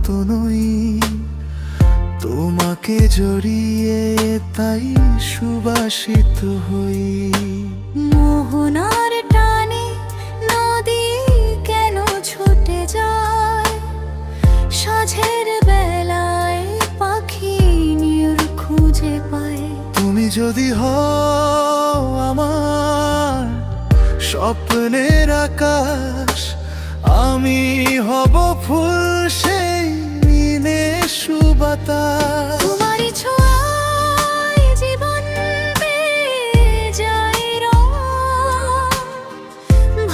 মতো নই, তোমাকে জড়িয়ে তাই সুবাসিত হই। মোহনার টানে নদী কেন ছুটে যায়, সাঁঝের বেলায় পাখি নির খুঁজে পায়। তুমি যদি হও আমার স্বপ্নের আকাশ, আমি হব ফুল সেই মিনে সুবাতাস। তোমারই ছোঁয়ায় জীবন পেয়ে যায় রং,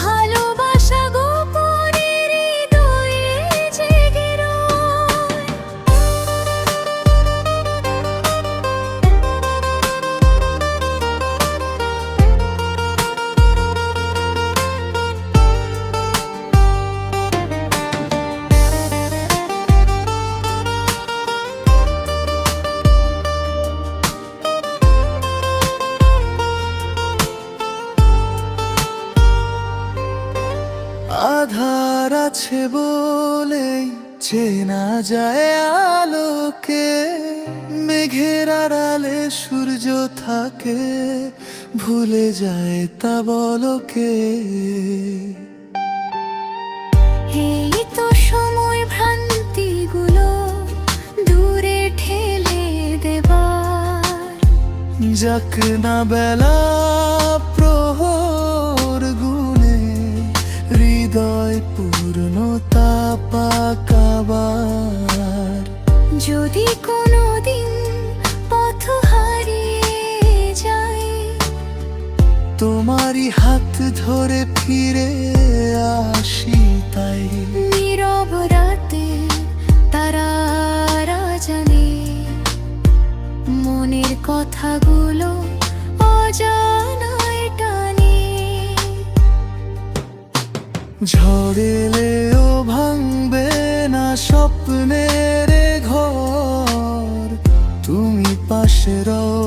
ভালোবাসা গোপনে হৃদয়ে জেগে রয়। আধার আছে বলেই চেনা যায় আলোকে, মেঘের আড়ালে সূর্য থাকে, ভুলে যায় তা বলকে। এই তো সময় ভ্রান্তিগুলো দূরে ঠেলে দেবার, যাক না বেলা প্রহর গুনে হৃদয় পূর্ণতা পাকাবার। যদি কোনোদিন পথ হারিয়ে যায়, তোমারই হাত ধরে ফিরে আসি তাই। নীরব রাতে তারারা জানে মনের কথাগুলো অজানায় টানে। ঝড় এলেও ভাঙবে না স্বপ্নের ঘর, তুমি পাশে রও